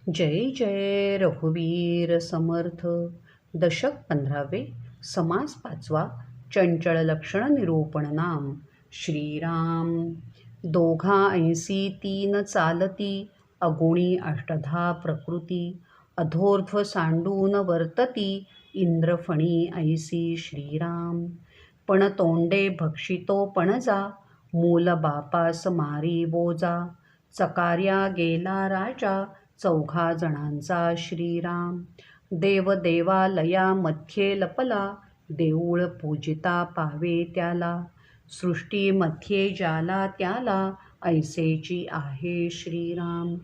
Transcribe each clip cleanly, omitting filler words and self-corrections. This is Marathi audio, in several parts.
जय जय रघुवीर समर्थ. दशक 15वे. समास 5वा. चंचळ लक्षण निरूपण नाम. श्रीराम. दोघा ऐंसी तीन चालती, अगुणी अष्टधा प्रकृती. अधोर्ध्व सांडून वर्तती, इंद्रफणी ऐसी श्रीराम. पण तोंडे भक्षितो पणजा, मूल बापास मारी बोजा. चकार्या गेला राजा, चौघा जणांचा श्रीराम. देव देवालयामध्ये लपला, देऊळ पूजिता पावे त्याला. सृष्टीमध्ये ज्याला त्याला, ऐसेची आहे श्रीराम.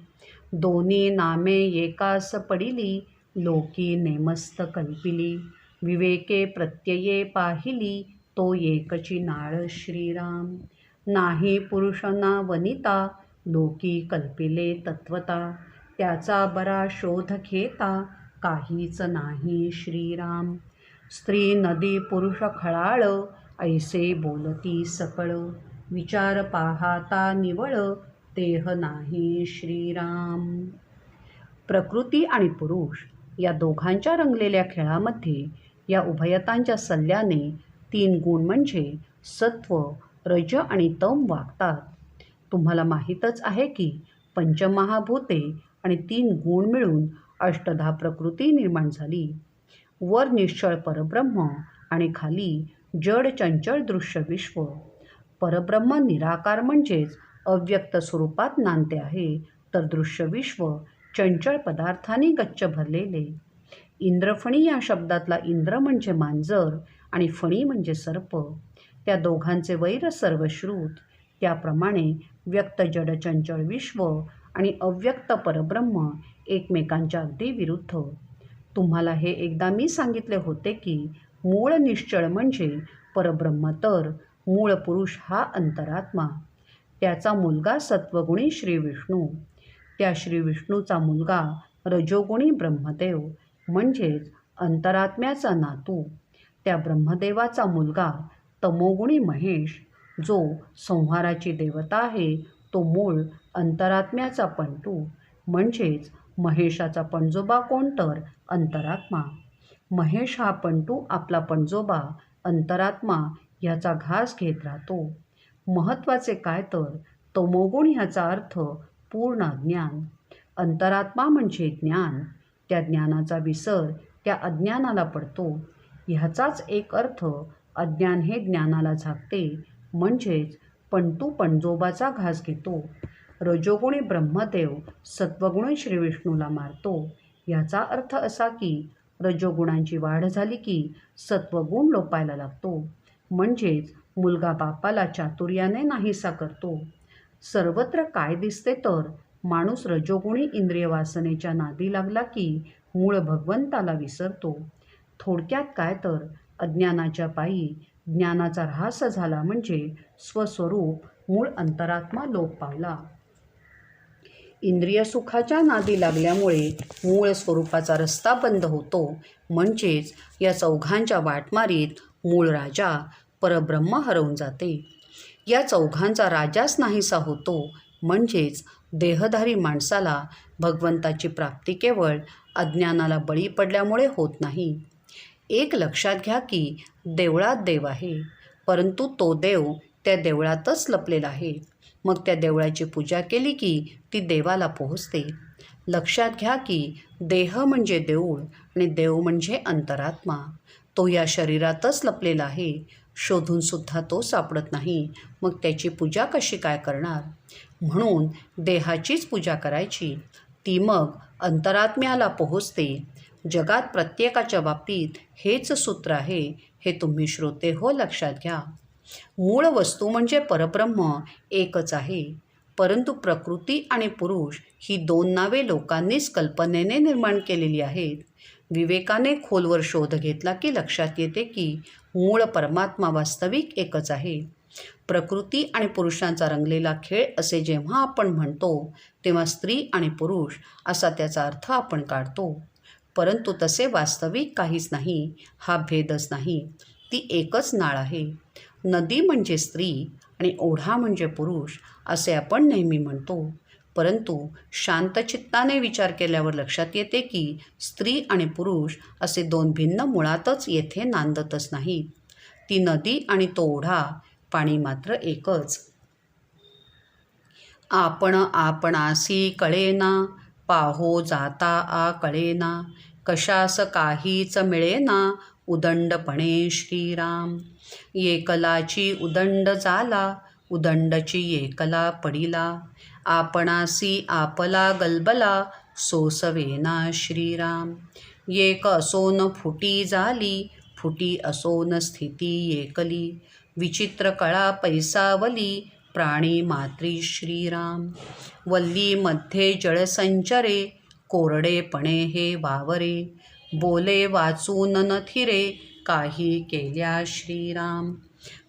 दोन्ही नामे एकास पडिली, लोकी नेमस्त कल्पिली. विवेके प्रत्यये पाहिली, तो एकची नाळ श्रीराम. नाही पुरुष ना वनिता, लोकी कल्पिले तत्वता. त्याचा बरा शोध घेता, काहीच नाही श्रीराम. स्त्री नदी पुरुष खळाळ, ऐसे बोलती सकळ. विचार पाहाता निवळ, देह नाही श्रीराम. प्रकृती आणि पुरुष या दोघांच्या रंगलेल्या खेळामध्ये या उभयतांच्या सल्ल्याने 3 गुण म्हणजे सत्व, रज आणि तम वागतात. तुम्हाला माहीतच आहे की पंचमहाभूते आणि 3 गुण मिळून अष्टधा प्रकृती निर्माण झाली. वर निश्चळ परब्रह्म आणि खाली जड चंचल दृश्य विश्व. परब्रह्म निराकार म्हणजेच अव्यक्त स्वरूपात नांदते आहे, तर दृश्य विश्व चंचल पदार्थांनी गच्च भरलेले. इंद्रफणी या शब्दातला इंद्र म्हणजे मांजर आणि फणी म्हणजे सर्प. त्या दोघांचे वैर सर्वश्रुत. त्याप्रमाणे व्यक्त जड चंचल विश्व आणि अव्यक्त परब्रह्म एकमेकांच्या अगदी विरुद्ध. तुम्हाला हे एकदा मी सांगितले होते की मूळ निश्चळ म्हणजे परब्रह्म, तर मूळ पुरुष हा अंतरात्मा. त्याचा मुलगा सत्वगुणी श्री विष्णू. त्या श्री विष्णूचा मुलगा रजोगुणी ब्रह्मदेव म्हणजेच अंतरात्म्याचा नातू. त्या ब्रह्मदेवाचा मुलगा तमोगुणी महेश, जो संहाराची देवता आहे. तो मूळ अंतरात्म्याचा पंटू म्हणजेच महेशाचा पणजोबा कोण, तर अंतरात्मा. महेश हा पंटू आपला पणजोबा अंतरात्मा ह्याचा घास घेत राहतो. महत्त्वाचे काय, तर तमोगुण ह्याचा अर्थ पूर्ण अज्ञान. अंतरात्मा म्हणजे ज्ञान. त्या ज्ञानाचा विसर त्या अज्ञानाला पडतो. ह्याचाच एक अर्थ अज्ञान हे ज्ञानाला झाकते, म्हणजेच पंटू पणजोबाचा घास घेतो. रजोगुणी ब्रह्मदेव सत्वगुणी श्रीविष्णूला मारतो. याचा अर्थ असा की रजोगुणांची वाढ झाली की सत्वगुण लोपायला लागतो, म्हणजेच मुलगा बापाला चातुर्याने नाहीसा करतो. सर्वत्र काय दिसते, तर माणूस रजोगुणी इंद्रिय वासनेच्या नादी लागला की मूळ भगवंताला विसरतो. थोडक्यात काय, तर अज्ञानाच्या पायी ज्ञानाचा ऱ्हास झाला, म्हणजे स्वस्वरूप मूळ अंतरात्मा लोप पावला. इंद्रिय सुखाच्या नादी लागल्यामुळे मूळ स्वरूपाचा रस्ता बंद होतो, म्हणजेच या चौघांच्या वाटमारीत मूळ राजा परब्रह्म हरवून जाते. या चौघांचा राजाच नाहीसा होतो, म्हणजेच देहधारी माणसाला भगवंताची प्राप्ती केवळ अज्ञानाला बळी पडल्यामुळे होत नाही. एक लक्षात घ्या की देवळात देव आहे, परंतु तो देव त्या देवळातच लपलेला आहे. मग त्या देवळाची पूजा केली की ती देवाला पोहोचते. लक्षात घ्या की देह म्हणजे देऊळ आणि देव म्हणजे अंतरात्मा. तो या शरीरातच लपलेला आहे. शोधूनसुद्धा तो सापडत नाही. मग त्याची पूजा कशी काय करणार? म्हणून देहाचीच पूजा करायची. ती मग अंतरात्म्याला पोहोचते. जगात प्रत्येकाच्या बाबतीत हेच सूत्र आहे, हे तुम्ही श्रोते हो लक्षात घ्या. मूळ वस्तू म्हणजे परब्रह्म एकच आहे, परंतु प्रकृती आणि पुरुष ही 2 नावे लोकांनीच कल्पनेने निर्माण केलेली आहेत. विवेकाने खोलवर शोध घेतला की लक्षात येते की मूळ परमात्मा वास्तविक एकच आहे. प्रकृती आणि पुरुषांचा रंगलेला खेळ असे जेव्हा आपण म्हणतो, तेव्हा स्त्री आणि पुरुष असा त्याचा अर्थ आपण काढतो, परंतु तसे वास्तविक काहीच नाही. हा भेदच नाही, ती एकच नाळ आहे. नदी म्हणजे स्त्री आणि ओढा म्हणजे पुरुष असे आपण नेहमी म्हणतो, परंतु शांतचित्ताने विचार केल्यावर लक्षात येते की स्त्री आणि पुरुष असे दोन भिन्न मुळातच येथे नांदतच नाहीत. ती नदी आणि तो ओढा, पाणी मात्र एकच. आपण आपणासी कळेना, पाहो जाता आ कळेना, कशास काहीच मिळेना, उदंडपणे श्रीराम. एकलाची उदंड झाला, उदंडची एकला पडिला, आपणासी आपला गलबला, सोसवेना श्रीराम. एक असोन फुटी झाली, फुटी असोन स्थिती एकली, विचित्र कळा पैसावली, प्राणी मात्री श्रीराम. वल्ली मध्ये जळसंचरे, कोरडेपणे हे वावरे, बोले वाचून न थिरे, काही केल्या श्रीराम.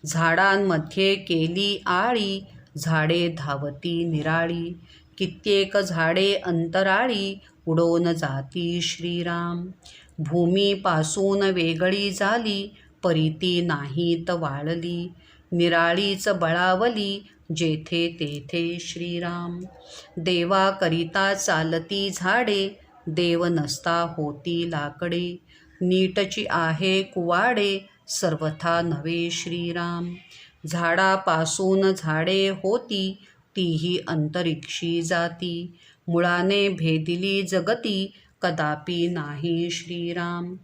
झाडांमध्ये केली आळी, झाडे धावती निराळी, कित्येक झाडे अंतराळी, उडून जाती श्रीराम. भूमीपासून वेगळी झाली, परीती नाहीत वाळली, निराळीच बळावली, जेथे तेथे श्रीराम. देवाकरिता चालती झाडे, देव नसता होती लाकडे, नीटची आहे कुवाडे, सर्वथा नव्हे श्रीराम. झाडापासून झाडे होती, तीही अंतरिक्षी जाती, मुळाने भेदिली जगती, कदापि नाही श्रीराम.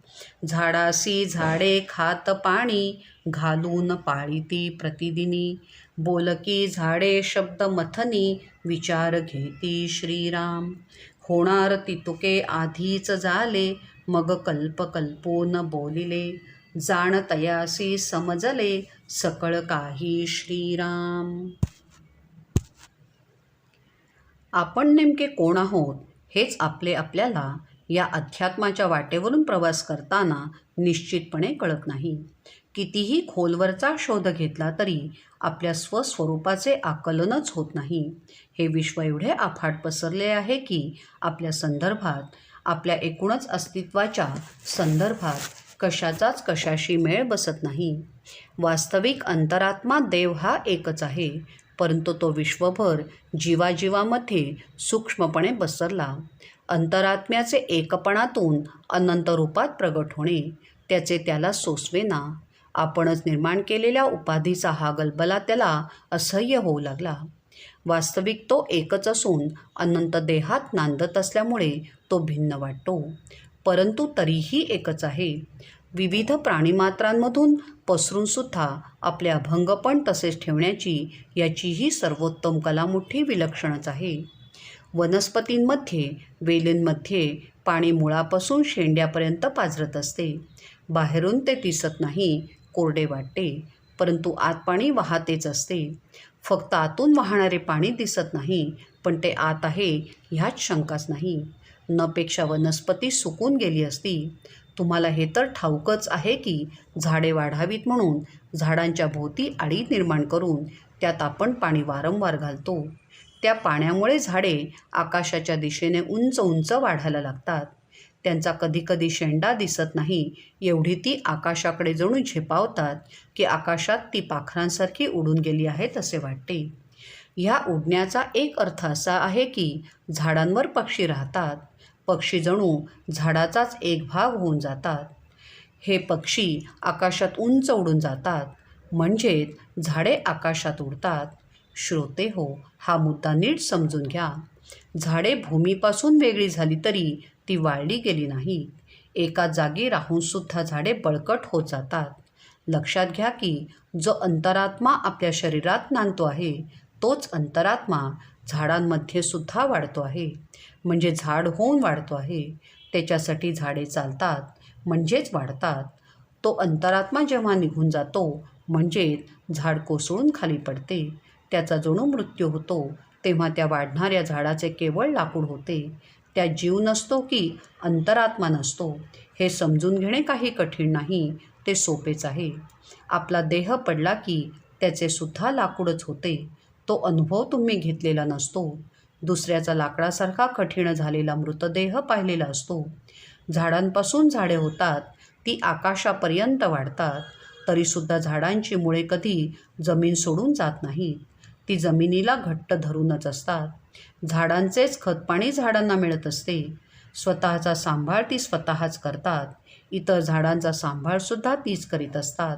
झाडासी झाडे खात पाणी, घालून पाळीती प्रतिदिनी, बोलकी झाडे शब्द मथनी, विचार घेती श्रीराम. होणार तितुके आधीच झाले, मग कल्प कल्पून बोलिले, जाण तयासी समजले, सकळ काही श्रीराम. आपण नेमके कोण आहोत हेच आपल्याला या अध्यात्माच्या वाटेवरून प्रवास करताना निश्चितपणे कळत नाही. कितीही खोलवरचा शोध घेतला तरी आपल्या स्वस्वरूपाचे आकलनच होत नाही. हे विश्व एवढे अफाट पसरले आहे की आपल्या संदर्भात, आपल्या एकूणच अस्तित्वाच्या संदर्भात कशाचाच कशाशी मेळ बसत नाही. वास्तविक अंतरात्मा देव हा एकच आहे, परंतु तो विश्वभर जीवाजीवामध्ये सूक्ष्मपणे पसरला. अंतरात्म्याचे एकपणातून अनंत रूपात प्रगट होणे, त्याचे त्याला सोसवेना. आपणच निर्माण केलेल्या उपाधीचा हा गलबला त्याला असह्य होऊ लागला. वास्तविक तो एकच असून अनंत देहात नांदत असल्यामुळे तो भिन्न वाटतो, परंतु तरीही एकच आहे. विविध प्राणीमात्रांमधून पसरूनसुद्धा आपले अभंगपण तसेच ठेवण्याची याची ही सर्वोत्तम कलामुठी विलक्षणच आहे. वनस्पतींमध्ये, वेलींमध्ये पाणी मुळापासून शेंड्यापर्यंत पाझरत असते. बाहेरून ते दिसत नाही, कोरडे वाटते, परंतु आत पाणी वाहतेच असते. फक्त आतून वाहणारे पाणी दिसत नाही, पण ते आत आहे ह्यात शंकाच नाही. नपेक्षा वनस्पती सुकून गेली असती. तुम्हाला हे तर ठाऊकच आहे की झाडे वाढावीत म्हणून झाडांच्या भोवती आडी निर्माण करून त्यात आपण पाणी वारंवार घालतो. त्या पाण्यामुळे झाडे आकाशाच्या दिशेने उंच उंच वाढायला लागतात. त्यांचा कधीकधी शेंडा दिसत नाही एवढी ती आकाशाकडे जणू झेपावतात की आकाशात ती पाखरांसारखी उडून गेली आहेत असे वाटते. ह्या उडण्याचा एक अर्थ असा आहे की झाडांवर पक्षी राहतात. पक्षी जणू झाडाचाच एक भाग होऊन जातात. हे पक्षी आकाशात उंच उडून जातात, म्हणजेच झाडे आकाशात उडतात. श्रोते हो, हा मुद्दा नीट समजून घ्या. झाडे भूमीपासून वेगळी झाली तरी ती वाळली गेली नाहीत. एका जागी राहूनसुद्धा झाडे बळकट होत जातात. लक्षात घ्या की जो अंतरात्मा आपल्या शरीरात नांदतो आहे, तोच अंतरात्मा झाडांमध्ये सुद्धा वाढतो आहे, म्हणजे झाड होऊन वाढतो आहे. त्याच्यासाठी झाडे चालतात, म्हणजेच वाढतात. तो अंतरात्मा जेव्हा निघून जातो, म्हणजेच झाड कोसळून खाली पडते, त्याचा जणू मृत्यू होतो, तेव्हा त्या वाढणाऱ्या झाडाचे केवळ लाकूड होते. त्यात जीव नसतो की अंतरात्मा नसतो हे समजून घेणे काही कठीण नाही, ते सोपेच आहे. आपला देह पडला की त्याचे सुद्धा लाकूडच होते. तो अनुभव तुम्ही घेतलेला नसतो. दुसऱ्याचा लाकडासारखा कठीण झालेला मृतदेह पाहिलेला असतो. झाडांपासून झाडे होतात, ती आकाशापर्यंत वाढतात, तरीसुद्धा झाडांची मुळे कधी जमीन सोडून जात नाहीत. ती जमिनीला घट्ट धरूनच असतात. झाडांचेच खतपाणी झाडांना मिळत असते. स्वतःचा सांभाळ ती स्वतःच करतात. इतर झाडांचा सांभाळसुद्धा तीच करीत असतात.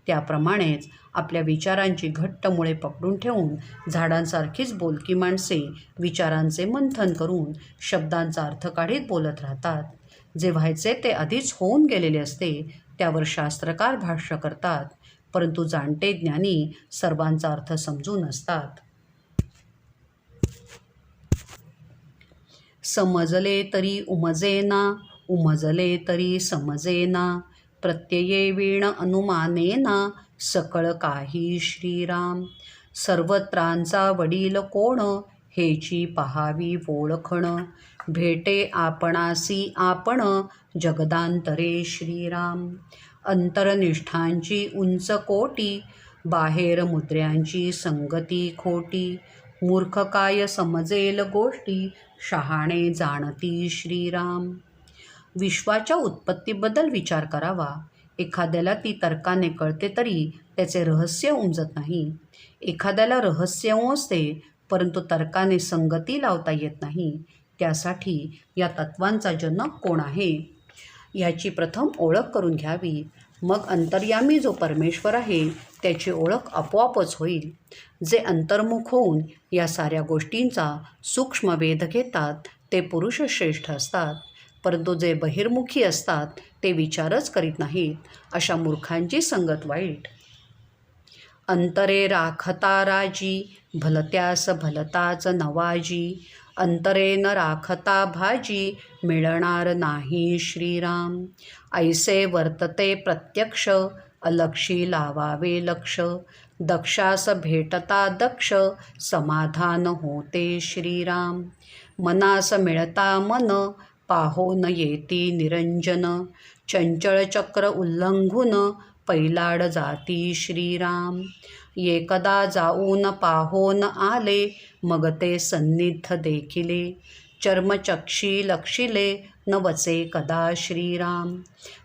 त्याप्रमाणेच आपल्या विचारांची घट्ट मुळे पकडून ठेवून झाडांसारखीच बोलकी माणसे विचारांचे मंथन करून शब्दांचा अर्थ काढीत बोलत राहतात. जे व्हायचे ते आधीच होऊन गेलेले असते त्यावर शास्त्रकार भाष्य करतात, परंतु जाणते ज्ञानी सर्वांचा अर्थ समजून असतात. समजले तरी उमजेना, उमजले तरी समजेना, प्रत्यये वीण अनुमानेना, सकळ काही श्रीराम. सर्वत्रांचा वडील कोण, हेची पहावी ओळखण, भेटे आपणासी आपण, जगदांतरे श्रीराम. अंतरनिष्ठांची उंच कोटी, बाहेर मुद्र्यांची संगती खोटी, मूर्ख काय समजेल गोष्टी, शहाणे जाणती श्रीराम. विश्वाच्या उत्पत्तीबद्दल विचार करावा. एखाद्याला ती तर्काने कळते तरी त्याचे रहस्य उमजत नाही. एखाद्याला रहस्य उमजते परंतु तर्काने संगती लावता येत नाही. त्यासाठी या तत्वांचा जनक कोण आहे याची प्रथम ओळख करून घ्यावी. मग अंतर्यामी जो परमेश्वर आहे त्याची ओळख आपोआपच होईल. जे अंतर्मुख होऊन या साऱ्या गोष्टींचा सूक्ष्म वेध घेतात ते पुरुष श्रेष्ठ असतात, परंतु जे बहिर्मुखी असतात ते विचारच करीत नाहीत, अशा मूर्खांची संगत वाईट. अंतरे राखता राजी, भलत्यास भलताच नवाजी, अंतरे न राखता भाजी, मिळणार नाही श्रीराम. ऐसे वर्तते प्रत्यक्ष, अलक्षी लावावे लक्ष, दक्षास भेटता दक्ष, समाधान होते श्रीराम. मनास मिळता मन, पाहोन येती निरंजन, चंचळ चक्र उल्लंघून, पैलाड जाती श्रीराम. एकदा जाऊन पाहोन आले, मग ते सन्निध देखिले, चर्मचक्षी लक्षिले, न वचे कदा श्रीराम.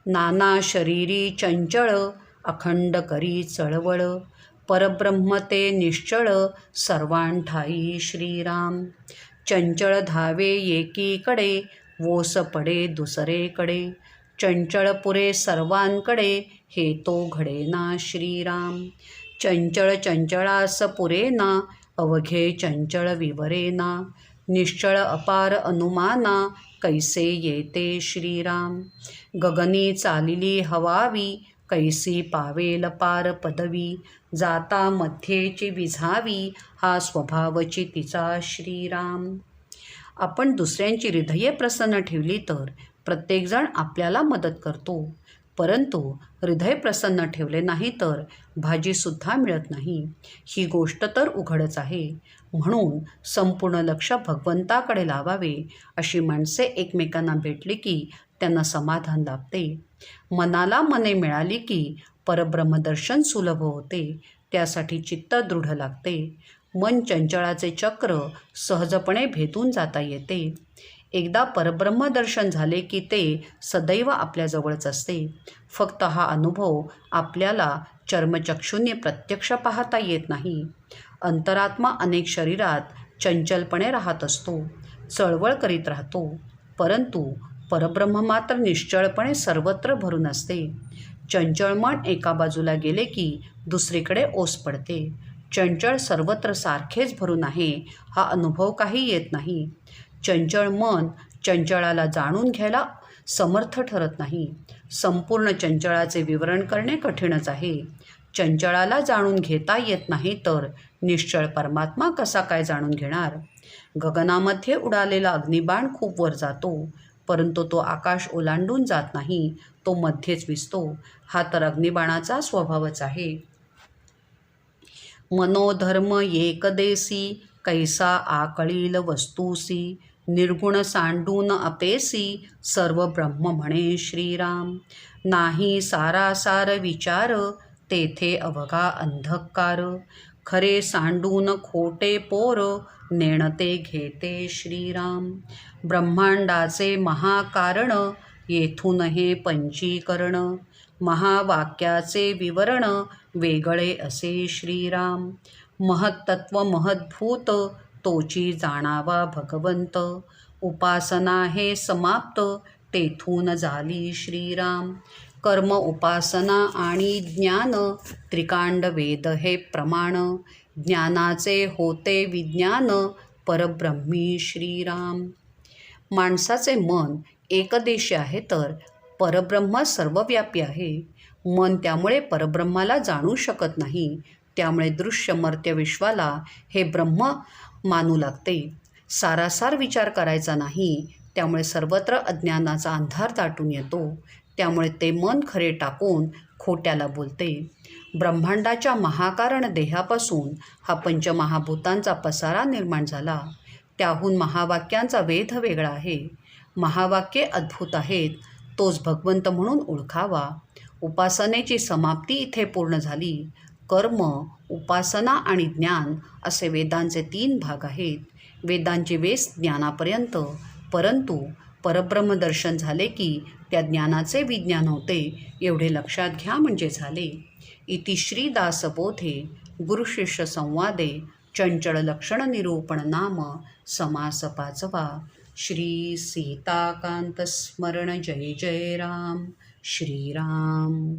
नाना शरीरी चंचळ, अखंड करी चळवळ, परब्रह्म ते निश्चळ, सर्वांठाई श्रीराम. चंचळ धावे एकीकडे, वोस पडे दुसरेकडे, चंचळ पुरे सर्वांकडे, हे तो घडेना श्रीराम. चंचळ चंचळास पुरेना, अवघे चंचळ विवरेना, निश्चळ अपार अनुमाना, कैसे येते श्रीराम. गगनी चालिली हवावी, कैसी पावेल पार पदवी, जाता मध्येची विझावी, हा स्वभावची तिचा श्रीराम. आपण दुसऱ्यांची हृदये प्रसन्न ठेवली तर प्रत्येकजण आपल्याला मदत करतो, परंतु हृदय प्रसन्न ठेवले नाही तर भाजीसुद्धा मिळत नाही. ही गोष्ट तर उघडच आहे. म्हणून संपूर्ण लक्ष भगवंताकडे लावावे. अशी माणसे एकमेकांना भेटली की त्यांना समाधान लाभते. मनाला मने मिळाली की परब्रह्मदर्शन सुलभ होते. त्यासाठी चित्त दृढ लागते. मन चंचळाचे चक्र सहजपणे भेदून जाता येते. एकदा परब्रह्मदर्शन झाले की ते सदैव आपल्याजवळच असते. फक्त हा अनुभव आपल्याला चर्मचक्षूंनी प्रत्यक्ष पाहता येत नाही. अंतरात्मा अनेक शरीरात चंचलपणे राहत असतो, चळवळ करीत राहतो, परंतु परब्रह्म मात्र निश्चळपणे सर्वत्र भरून असते. चंचळ मन एका बाजूला गेले की दुसरीकडे ओस पडते. चंचळ सर्वत्र सारखेच भरून आहे हा अनुभव काही येत नाही. चंचळ मन चंचळाला जाणून घ्यायला समर्थ ठरत नाही. संपूर्ण चंचळाचे विवरण करणे कठीणच आहे. चंचळाला जाणून घेता येत नाही तर निश्चळ परमात्मा कसा काय जाणून घेणार. गगनामध्ये उडालेला अग्निबाण खूप वर जातो, परंतु तो आकाश ओलांडून जात नाही, तो मध्येच विसतो. हा तर अग्निबाणाचा स्वभावच आहे. मनोधर्म एकदेसी, कैसा आकळील वस्तूसी, निर्गुण सांडून अपेसी, सर्व ब्रह्म म्हणे श्रीराम. नाही सारासार विचार, तेथे अवघा अंधकार, खरे सांडून खोटे पोर, नेणते घेते श्रीराम. ब्रह्मांडाचे महाकारण, येथून हे पंचीकरण, महावाक्याचे विवरण, वेगळे असे श्रीराम. महत्तत्व महद्भूत, तोची जाणावा भगवंत. उपासना हे समाप्त तेथून झाली श्रीराम. कर्म उपासना आणि ज्ञान त्रिकांड वेद हे प्रमाण. ज्ञानाचे होते विज्ञान परब्रह्मी श्रीराम. माणसाचे मन एकदेशी आहे तर परब्रह्म सर्वव्यापी आहे. मन त्यामुळे परब्रह्माला जाणू शकत नाही. त्यामुळे दृश्य मर्त्य विश्वाला हे ब्रह्म मानू लागते. सारासार विचार करायचा नाही. त्यामुळे सर्वत्र अज्ञानाचा अंधार दाटून येतो. त्यामुळे ते मन खरे टाकून खोट्याला बोलते. ब्रह्मांडाच्या महाकारण देहापासून हा पंचमहाभूतांचा पसारा निर्माण झाला. त्याहून महावाक्यांचा वेध वेगळा आहे. महावाक्ये अद्भुत आहेत. तोच भगवंत म्हणून ओळखावा. उपासनेची समाप्ती इथे पूर्ण झाली. कर्म, उपासना आणि ज्ञान असे वेदांचे 3 भाग आहेत. वेदांची वेस ज्ञानापर्यंत, परंतु परब्रह्मदर्शन झाले की त्या ज्ञानाचे विज्ञान होते एवढे लक्षात घ्या म्हणजे झाले. इति श्रीदासबोधे गुरुशिष्य संवादे चंचळ लक्षण निरूपण नाम समास 5वा. श्री सीताकांत स्मरण जय जय राम. श्रीराम.